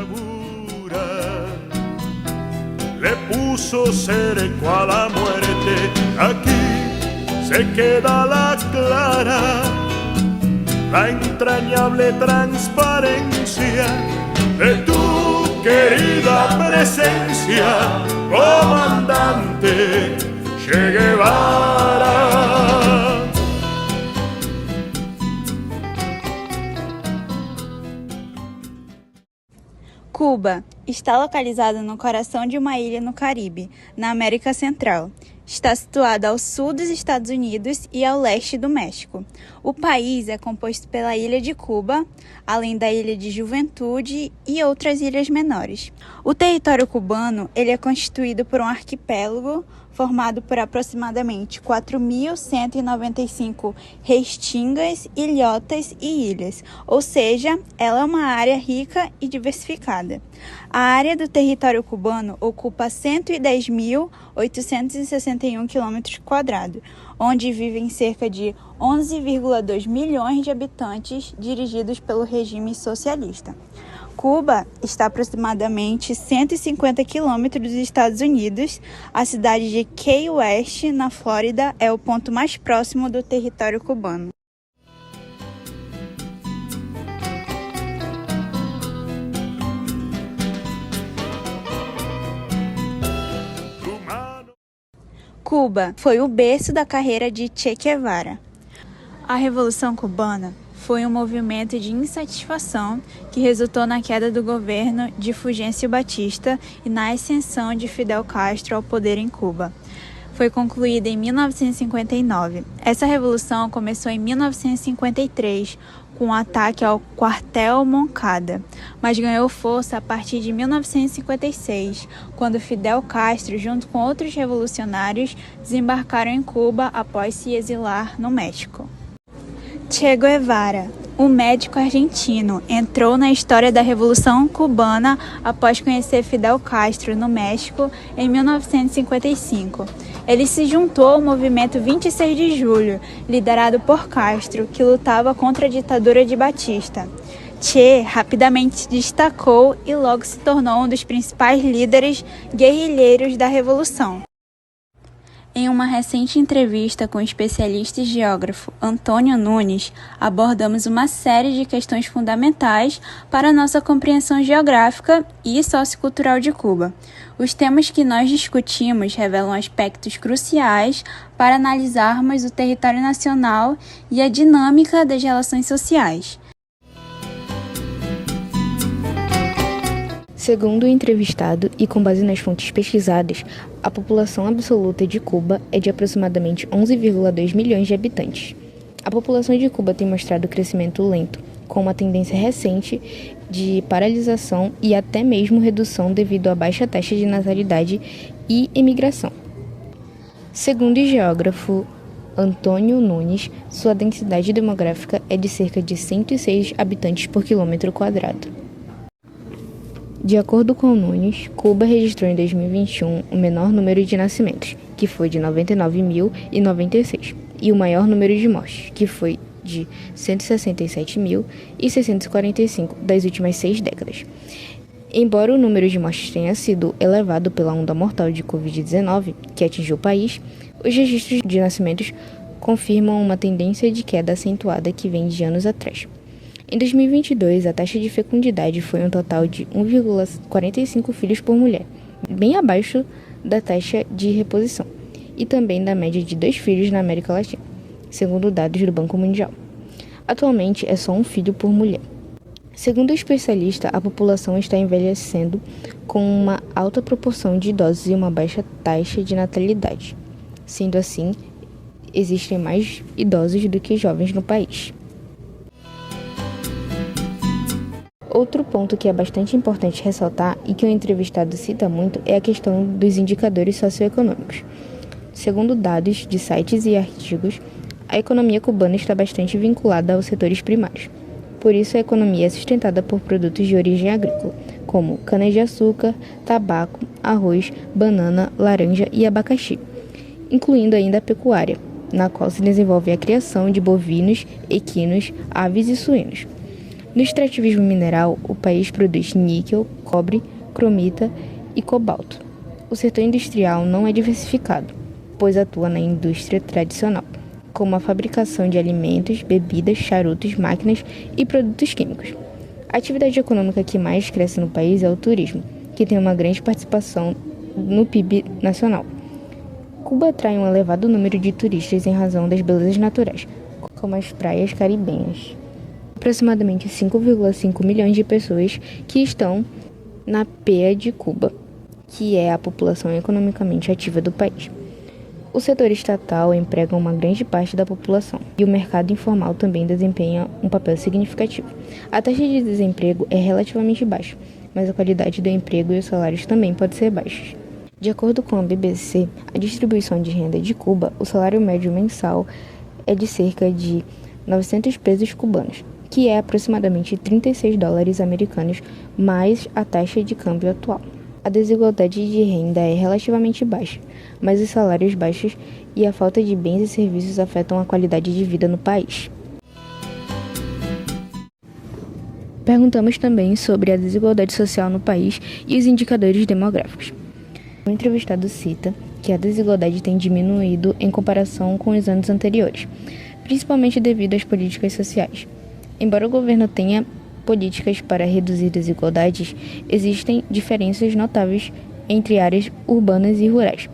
amargura le puso cerco a la muerte. Aquí se queda la clara, la entrañable transparencia de tu querida presencia, comandante Che Guevara. Cuba está localizada no coração de uma ilha no Caribe, na América Central. Está situada ao sul dos Estados Unidos e ao leste do México. O país é composto pela ilha de Cuba, além da ilha de Juventude e outras ilhas menores. O território cubano ele é constituído por um arquipélago formado por aproximadamente 4.195 restingas, ilhotas e ilhas, ou seja, ela é uma área rica e diversificada. A área do território cubano ocupa 110.861 km², onde vivem cerca de 11,2 milhões de habitantes dirigidos pelo regime socialista. Cuba está a aproximadamente 150 quilômetros dos Estados Unidos. A cidade de Key West, na Flórida, é o ponto mais próximo do território cubano. Cuba foi o berço da carreira de Che Guevara. A Revolução Cubana foi um movimento de insatisfação que resultou na queda do governo de Fulgêncio Batista e na ascensão de Fidel Castro ao poder em Cuba. Foi concluída em 1959. Essa revolução começou em 1953, com o ataque ao quartel Moncada, mas ganhou força a partir de 1956, quando Fidel Castro, junto com outros revolucionários, desembarcaram em Cuba após se exilar no México. Che Guevara, um médico argentino, entrou na história da Revolução Cubana após conhecer Fidel Castro no México em 1955. Ele se juntou ao movimento 26 de Julho, liderado por Castro, que lutava contra a ditadura de Batista. Che rapidamente se destacou e logo se tornou um dos principais líderes guerrilheiros da Revolução. Em uma recente entrevista com o especialista e geógrafo Antônio Nunes, abordamos uma série de questões fundamentais para a nossa compreensão geográfica e sociocultural de Cuba. Os temas que nós discutimos revelam aspectos cruciais para analisarmos o território nacional e a dinâmica das relações sociais. Segundo o entrevistado e com base nas fontes pesquisadas, a população absoluta de Cuba é de aproximadamente 11,2 milhões de habitantes. A população de Cuba tem mostrado crescimento lento, com uma tendência recente de paralisação e até mesmo redução devido à baixa taxa de natalidade e imigração. Segundo o geógrafo Antônio Nunes, sua densidade demográfica é de cerca de 106 habitantes por quilômetro quadrado. De acordo com Nunes, Cuba registrou em 2021 o menor número de nascimentos, que foi de 99.096, e o maior número de mortes, que foi de 167.645 das últimas 6 décadas. Embora o número de mortes tenha sido elevado pela onda mortal de Covid-19, que atingiu o país, os registros de nascimentos confirmam uma tendência de queda acentuada que vem de anos atrás. Em 2022, a taxa de fecundidade foi um total de 1,45 filhos por mulher, bem abaixo da taxa de reposição, e também da média de 2 filhos na América Latina, segundo dados do Banco Mundial. Atualmente, é só 1 filho por mulher. Segundo o especialista, a população está envelhecendo com uma alta proporção de idosos e uma baixa taxa de natalidade. Sendo assim, existem mais idosos do que jovens no país. Outro ponto que é bastante importante ressaltar e que o entrevistado cita muito é a questão dos indicadores socioeconômicos. Segundo dados de sites e artigos, a economia cubana está bastante vinculada aos setores primários. Por isso, a economia é sustentada por produtos de origem agrícola, como cana-de-açúcar, tabaco, arroz, banana, laranja e abacaxi, incluindo ainda a pecuária, na qual se desenvolve a criação de bovinos, equinos, aves e suínos. No extrativismo mineral, o país produz níquel, cobre, cromita e cobalto. O setor industrial não é diversificado, pois atua na indústria tradicional, como a fabricação de alimentos, bebidas, charutos, máquinas e produtos químicos. A atividade econômica que mais cresce no país é o turismo, que tem uma grande participação no PIB nacional. Cuba atrai um elevado número de turistas em razão das belezas naturais, como as praias caribenhas. Aproximadamente 5,5 milhões de pessoas que estão na PEA de Cuba, que é a população economicamente ativa do país. O setor estatal emprega uma grande parte da população e o mercado informal também desempenha um papel significativo. A taxa de desemprego é relativamente baixa, mas a qualidade do emprego e os salários também podem ser baixos. De acordo com a BBC, a distribuição de renda de Cuba, o salário médio mensal é de cerca de 900 pesos cubanos, que é aproximadamente 36 dólares americanos, mais a taxa de câmbio atual. A desigualdade de renda é relativamente baixa, mas os salários baixos e a falta de bens e serviços afetam a qualidade de vida no país. Perguntamos também sobre a desigualdade social no país e os indicadores demográficos. O entrevistado cita que a desigualdade tem diminuído em comparação com os anos anteriores, principalmente devido às políticas sociais. Embora o governo tenha políticas para reduzir desigualdades, existem diferenças notáveis entre áreas urbanas e rurais,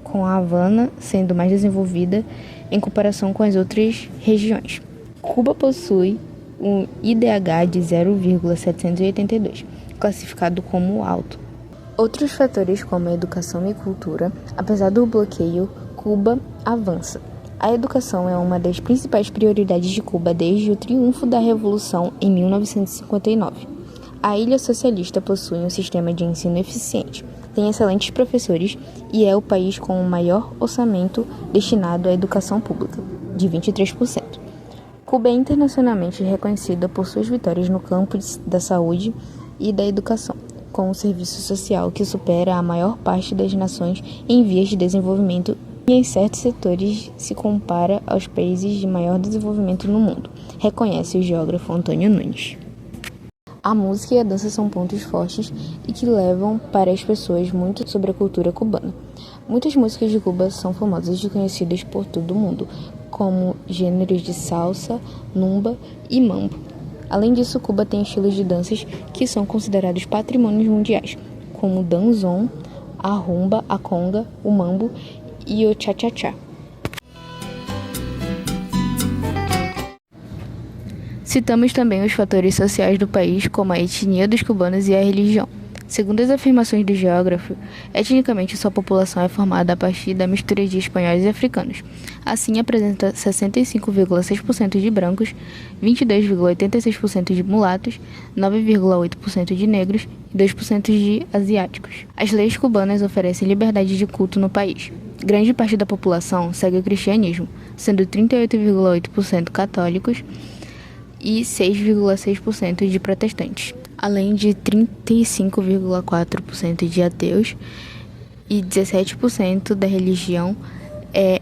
com a Havana sendo mais desenvolvida em comparação com as outras regiões. Cuba possui um IDH de 0,782, classificado como alto. Outros fatores como a educação e cultura, apesar do bloqueio, Cuba avança. A educação é uma das principais prioridades de Cuba desde o triunfo da Revolução em 1959. A ilha socialista possui um sistema de ensino eficiente, tem excelentes professores e é o país com o maior orçamento destinado à educação pública, de 23%. Cuba é internacionalmente reconhecida por suas vitórias no campo da saúde e da educação, com um serviço social que supera a maior parte das nações em vias de desenvolvimento e em certos setores se compara aos países de maior desenvolvimento no mundo, reconhece o geógrafo Antônio Nunes. A música e a dança são pontos fortes e que levam para as pessoas muito sobre a cultura cubana. Muitas músicas de Cuba são famosas e conhecidas por todo o mundo, como gêneros de salsa, numba e mambo. Além disso, Cuba tem estilos de danças que são considerados patrimônios mundiais, como o danzón, a rumba, a conga, o mambo e o cha-cha-cha. Citamos também os fatores sociais do país, como a etnia dos cubanos e a religião. Segundo as afirmações do geógrafo, etnicamente sua população é formada a partir da mistura de espanhóis e africanos. Assim, apresenta 65,6% de brancos, 22,86% de mulatos, 9,8% de negros e 2% de asiáticos. As leis cubanas oferecem liberdade de culto no país. Grande parte da população segue o cristianismo, sendo 38,8% católicos e 6,6% de protestantes, além de 35,4% de ateus e 17% da religião é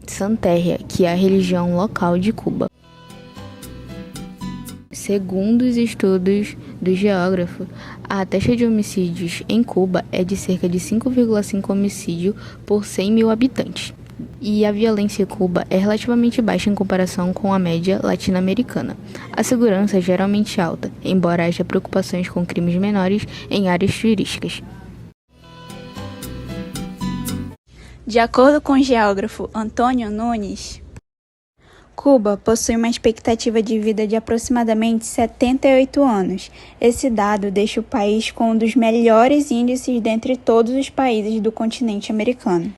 Santeria, que é a religião local de Cuba. Segundo os estudos do geógrafo, a taxa de homicídios em Cuba é de cerca de 5,5 homicídios por 100 mil habitantes. E a violência em Cuba é relativamente baixa em comparação com a média latino-americana. A segurança é geralmente alta, embora haja preocupações com crimes menores em áreas turísticas. De acordo com o geógrafo Antônio Nunes, Cuba possui uma expectativa de vida de aproximadamente 78 anos. Esse dado deixa o país com um dos melhores índices dentre todos os países do continente americano.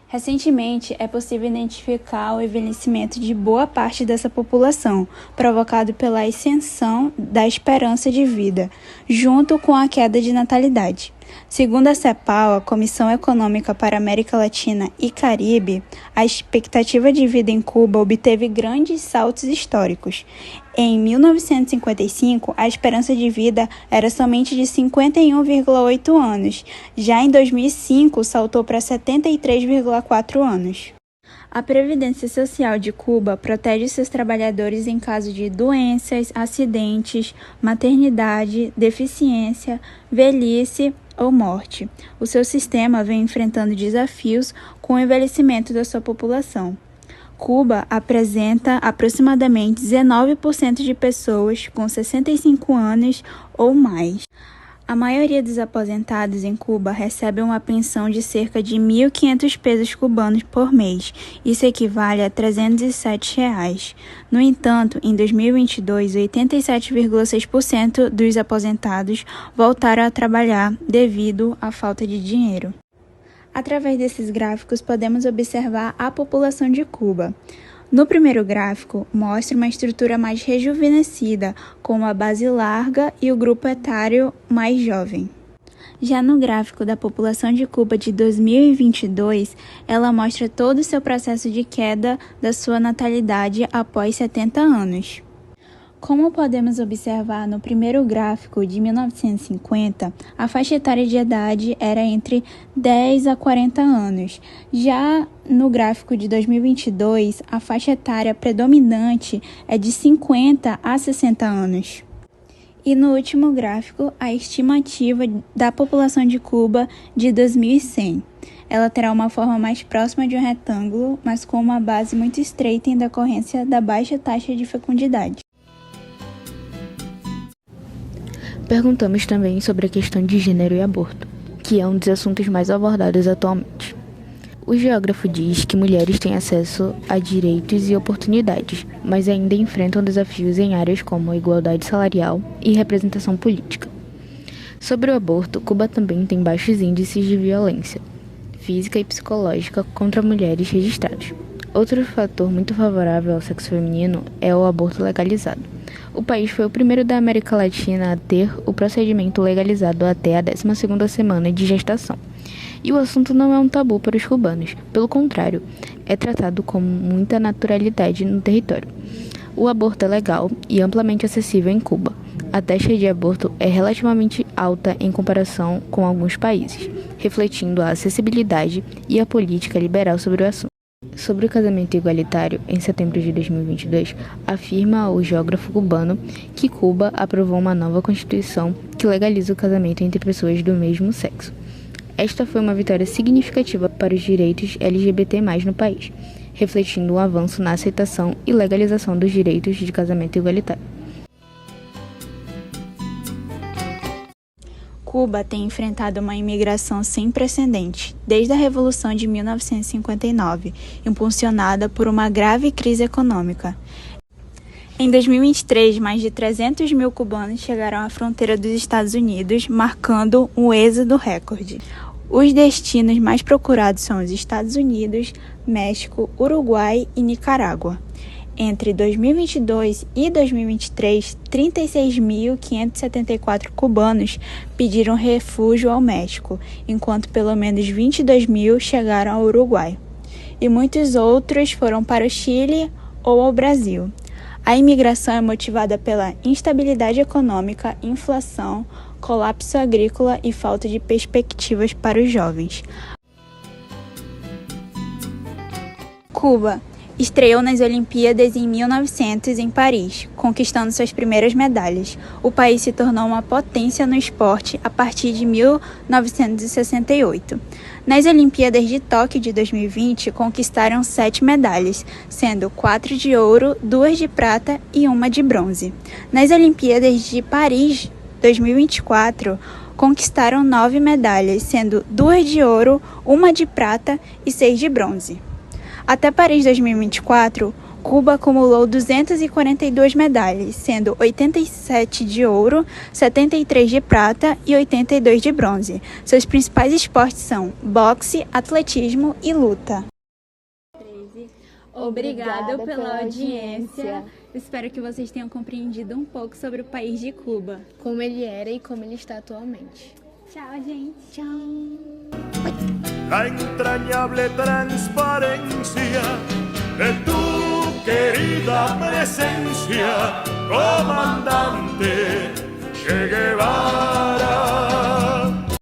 Recentemente, é possível identificar o envelhecimento de boa parte dessa população, provocado pela ascensão da esperança de vida, junto com a queda de natalidade. Segundo a CEPAL, a Comissão Econômica para a América Latina e Caribe, a expectativa de vida em Cuba obteve grandes saltos históricos. Em 1955, a esperança de vida era somente de 51,8 anos. Já em 2005, saltou para 73,4 anos. A Previdência Social de Cuba protege seus trabalhadores em caso de doenças, acidentes, maternidade, deficiência, velhice ou morte. O seu sistema vem enfrentando desafios com o envelhecimento da sua população. Cuba apresenta aproximadamente 19% de pessoas com 65 anos ou mais. A maioria dos aposentados em Cuba recebe uma pensão de cerca de 1.500 pesos cubanos por mês. Isso equivale a R$ 307. No entanto, em 2022, 87,6% dos aposentados voltaram a trabalhar devido à falta de dinheiro. Através desses gráficos, podemos observar a população de Cuba. No primeiro gráfico, mostra uma estrutura mais rejuvenescida, com uma base larga e o grupo etário mais jovem. Já no gráfico da população de Cuba de 2022, ela mostra todo o seu processo de queda da sua natalidade após 70 anos. Como podemos observar no primeiro gráfico de 1950, a faixa etária de idade era entre 10 a 40 anos. Já no gráfico de 2022, a faixa etária predominante é de 50 a 60 anos. E no último gráfico, a estimativa da população de Cuba de 2100. Ela terá uma forma mais próxima de um retângulo, mas com uma base muito estreita em decorrência da baixa taxa de fecundidade. Perguntamos também sobre a questão de gênero e aborto, que é um dos assuntos mais abordados atualmente. O geógrafo diz que mulheres têm acesso a direitos e oportunidades, mas ainda enfrentam desafios em áreas como a igualdade salarial e representação política. Sobre o aborto, Cuba também tem baixos índices de violência física e psicológica contra mulheres registrados. Outro fator muito favorável ao sexo feminino é o aborto legalizado. O país foi o primeiro da América Latina a ter o procedimento legalizado até a 12ª semana de gestação. E o assunto não é um tabu para os cubanos, pelo contrário, é tratado com muita naturalidade no território. O aborto é legal e amplamente acessível em Cuba. A taxa de aborto é relativamente alta em comparação com alguns países, refletindo a acessibilidade e a política liberal sobre o assunto. Sobre o casamento igualitário, em setembro de 2022, afirma o geógrafo cubano que Cuba aprovou uma nova constituição que legaliza o casamento entre pessoas do mesmo sexo. Esta foi uma vitória significativa para os direitos LGBT+ no país, refletindo um avanço na aceitação e legalização dos direitos de casamento igualitário. Cuba tem enfrentado uma imigração sem precedente desde a Revolução de 1959, impulsionada por uma grave crise econômica. Em 2023, mais de 300 mil cubanos chegaram à fronteira dos Estados Unidos, marcando um êxodo recorde. Os destinos mais procurados são os Estados Unidos, México, Uruguai e Nicarágua. Entre 2022 e 2023, 36.574 cubanos pediram refúgio ao México, enquanto pelo menos 22 mil chegaram ao Uruguai. E muitos outros foram para o Chile ou ao Brasil. A imigração é motivada pela instabilidade econômica, inflação, colapso agrícola e falta de perspectivas para os jovens. Cuba estreou nas Olimpíadas em 1900 em Paris, conquistando suas primeiras medalhas. O país se tornou uma potência no esporte a partir de 1968. Nas Olimpíadas de Tóquio de 2020, conquistaram 7 medalhas, sendo 4 de ouro, 2 de prata e 1 de bronze. Nas Olimpíadas de Paris 2024, conquistaram 9 medalhas, sendo 2 de ouro, 1 de prata e 6 de bronze. Até Paris 2024, Cuba acumulou 242 medalhas, sendo 87 de ouro, 73 de prata e 82 de bronze. Seus principais esportes são boxe, atletismo e luta. Obrigada pela audiência. Espero que vocês tenham compreendido um pouco sobre o país de Cuba. Como ele era e como ele está atualmente. Tchau, gente. Tchau. La entrañable transparencia de tu querida presencia, comandante Che Guevara.